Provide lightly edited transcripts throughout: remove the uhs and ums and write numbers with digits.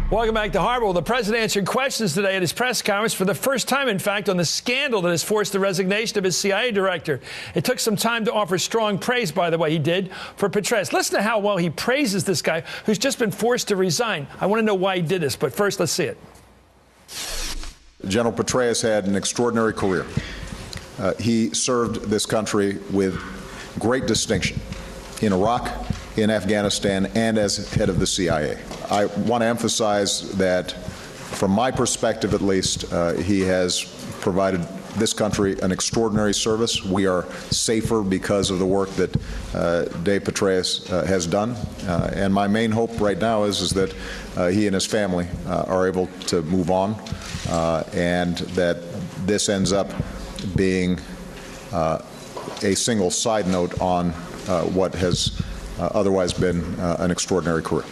Welcome back to Hardball. The president answered questions today at his press conference for the first time, in fact, on the scandal that has forced the resignation of his CIA director. It took some time to offer strong praise, by the way, he did, for Petraeus. Listen to how well he praises this guy who's just been forced to resign. I want to know why he did this, but first, let's see it. General Petraeus had an extraordinary career. He served this country with great distinction in Iraq, in Afghanistan, and as head of the CIA. I want to emphasize that, from my perspective at least, he has provided this country an extraordinary service. We are safer because of the work that Dave Petraeus has done. And my main hope right now is that he and his family are able to move on, and that this ends up being a single side note on what has otherwise been an extraordinary career.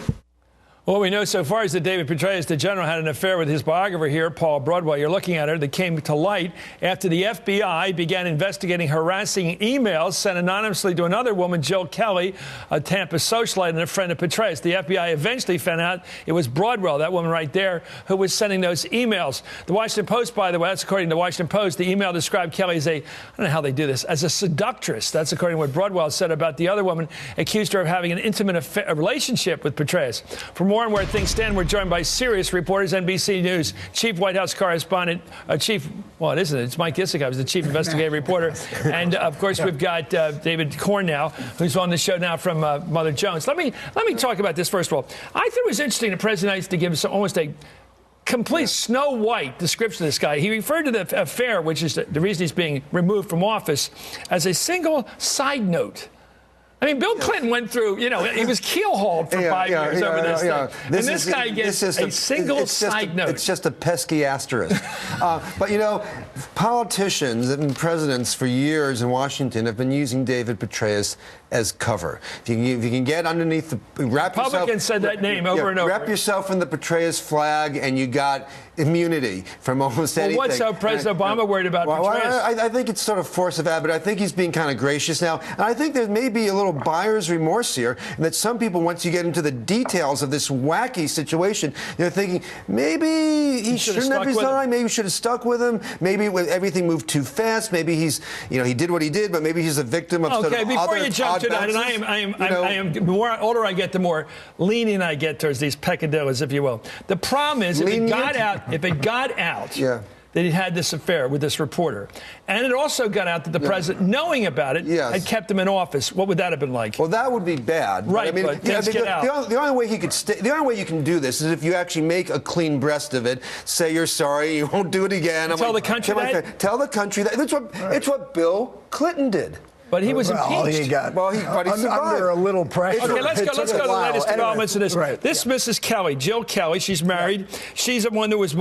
What we know so far is that David Petraeus, the general, had an affair with his biographer here, Paul Broadwell. You're looking at her. That came to light after the FBI began investigating harassing emails sent anonymously to another woman, Jill Kelly, a Tampa socialite and a friend of Petraeus. The FBI eventually found out it was Broadwell, that woman right there, who was sending those emails. The Washington Post, by the way, that's according to the Washington Post, the email described Kelly as I don't know how they do this, as a seductress. That's according to what Broadwell said about the other woman, accused her of having an intimate relationship with Petraeus. For more on where things stand, we're joined by serious reporters, NBC News chief White House correspondent, it's Mike Isikoff, who's the chief investigative reporter. And, of course, we've got David Korn now, who's on the show now from Mother Jones. Let me talk about this first of all. I thought it was interesting the president used to give almost a complete Snow White description of this guy. He referred to the affair, which is the reason he's being removed from office, as a single side note. I mean, Bill Clinton went through, he was keelhauled for 5 years over this thing. And this guy gets a single side note. It's just a pesky asterisk. But, politicians and presidents for years in Washington have been using David Petraeus as cover. If you can get underneath the... Republicans said that name over and over. Wrap yourself in the Petraeus flag and you got immunity from almost anything. What's President Obama worried about Petraeus? I think it's sort of force of habit. I think he's being kind of gracious now. And I think there may be a little buyer's remorse here, and that some people, once you get into the details of this wacky situation, they're thinking, maybe he shouldn't have resigned, maybe we should have stuck with him, maybe everything moved too fast, maybe he's, he did what he did, but maybe he's a victim of sort of other before you jump to that, and I am the more older I get, the more lenient I get towards these peccadillos, if you will. The problem is, if it got out that he had this affair with this reporter, and it also got out that the president, knowing about it, had kept him in office, what would that have been like? Well, that would be bad. Right, but the only way the only way you can do this is if you actually make a clean breast of it, say you're sorry, you won't do it again. Tell the country that? Tell the country that. It's what Bill Clinton did. But he was impeached. He survived. Under a little pressure. Okay, let's go to the latest developments of this. This Mrs. Kelly, Jill Kelly, she's married. She's the one that was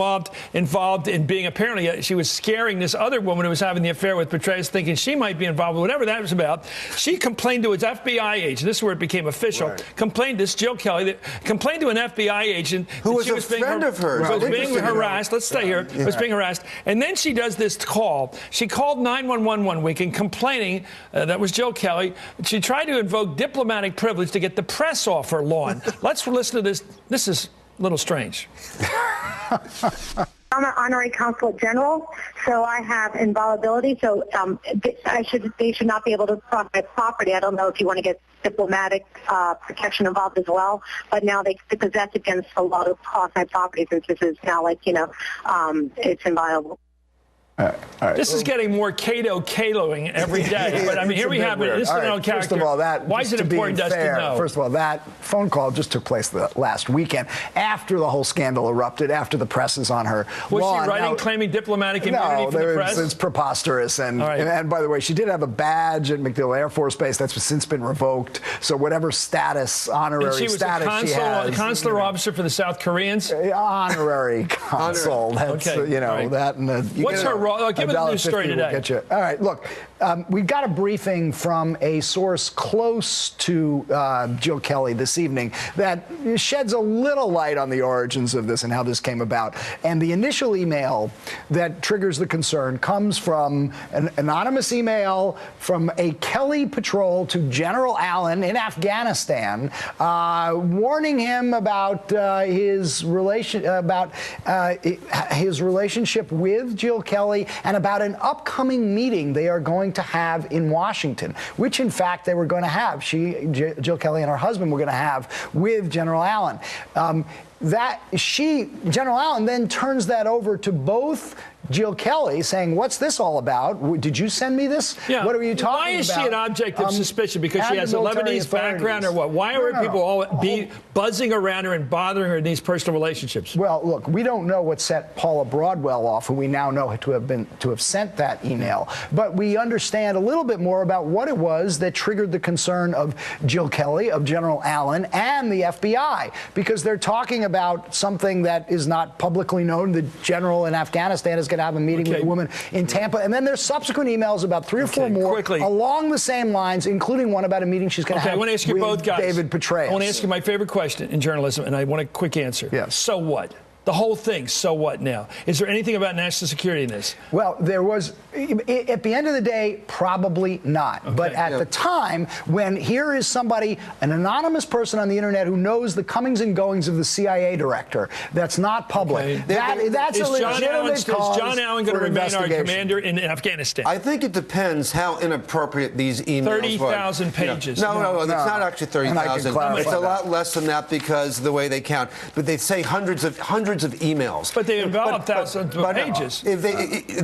involved in being, apparently, she was scaring this other woman who was having the affair with Petraeus, thinking she might be involved with whatever that was about. She complained to his FBI agent. This is where it became official. Jill Kelly complained to an FBI agent who was a friend of hers. Was being harassed. Let's stay here. Was being harassed. And then she does this call. She called 911 one week and complaining. That was Jill Kelly. She tried to invoke diplomatic privilege to get the press off her lawn. Let's listen to this. This is a little strange. I'm an honorary consulate general, so I have inviolability. So they should not be able to cross my property. I don't know if you want to get diplomatic protection involved as well, but now because that's against the law to cross my property, since this is now it's inviolable. This is getting more Cato-Caloing every day. But, I mean, here we have it. This is an own character. First of all, why is it important to us to know? First of all, that phone call just took place last weekend after the whole scandal erupted, after the press is on her lawn. Was she writing, claiming diplomatic immunity from the press? It's preposterous. And by the way, she did have a badge at MacDill Air Force Base. That's since been revoked. So whatever status, honorary status she has. A consular officer for the South Koreans? Honorary consul. That's, that and what's her role? Give us a new story today. All right, look, We got a briefing from a source close to Jill Kelly this evening that sheds a little light on the origins of this and how this came about. And the initial email that triggers the concern comes from an anonymous email from a Kelly patrol to General Allen in Afghanistan, warning him about his relationship with Jill Kelly and about an upcoming meeting they are going to have in Washington, which in fact they were going to have. Jill Kelly and her husband were going to have with General Allen. General Allen then turns that over to both Jill Kelly, saying, "What's this all about? Did you send me this? Yeah. What are you talking about?" Why is she an object of suspicion? Because she has a Lebanese background, or what? Why are people all buzzing around her and bothering her in these personal relationships? Well, look, we don't know what set Paula Broadwell off, who we now know to have sent that email, but we understand a little bit more about what it was that triggered the concern of Jill Kelly, of General Allen, and the FBI, because they're talking about something that is not publicly known. The general in Afghanistan is going to have a meeting with a woman in Tampa, and then there's subsequent emails about 3 or 4 more along the same lines, including one about a meeting she's going to have I want to ask you both guys. David Petraeus. I want to ask you my favorite question in journalism, and I want a quick answer. Yes. So what? The whole thing, so what now? Is there anything about national security in this? Well, there was, at the end of the day, probably not. Okay. But at the time, when here is somebody, an anonymous person on the internet who knows the comings and goings of the CIA director, that's not public. That's a legitimate cause. Is John Allen going to remain our commander in Afghanistan? I think it depends how inappropriate these emails 30,000 pages. No, it's not actually 30,000. It's a lot less than that because the way they count. But they say hundreds of emails. But they involve thousands of pages.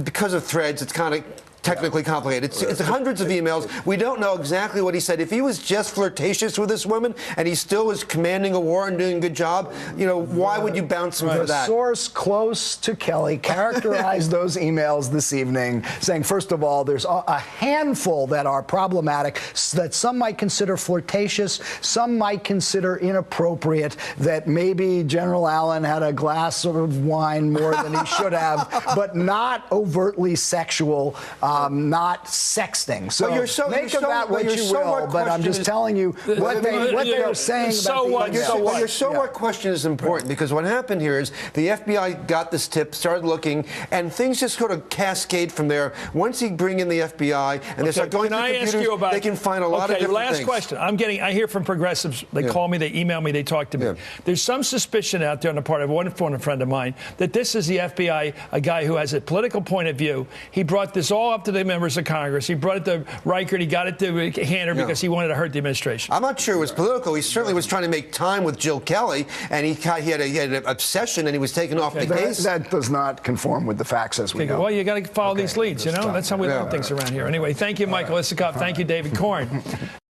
Because of threads, it's kind of technically complicated. It's hundreds of emails. We don't know exactly what he said. If he was just flirtatious with this woman and he still was commanding a war and doing a good job, why would you bounce him for that? A source close to Kelly characterized those emails this evening, saying, first of all, there's a handful that are problematic, that some might consider flirtatious, some might consider inappropriate, that maybe General Allen had a glass of wine more than he should have, but not overtly sexual. Not sexting. So make of that what you will, but I'm just telling you what they are saying about the email. Your so what question is important because what happened here is the FBI got this tip, started looking, and things just sort of cascade from there. Once you bring in the FBI and they start going through computers, they can find a lot of different things. Last question. I hear from progressives. They call me, they email me, they talk to me. Yeah. There's some suspicion out there on the part of one friend of mine that this is the FBI, a guy who has a political point of view. He brought this all up to the members of Congress. He brought it to Reichert. He got it to Hanner because he wanted to hurt the administration. I'm not sure it was political. He certainly was trying to make time with Jill Kelly, and he had an obsession, and he was taken off the case. That does not conform with the facts as we know. Well, you got to follow these leads, That's how we learn things around here. Anyway, thank you, Michael Isikoff. Thank you, David Corn.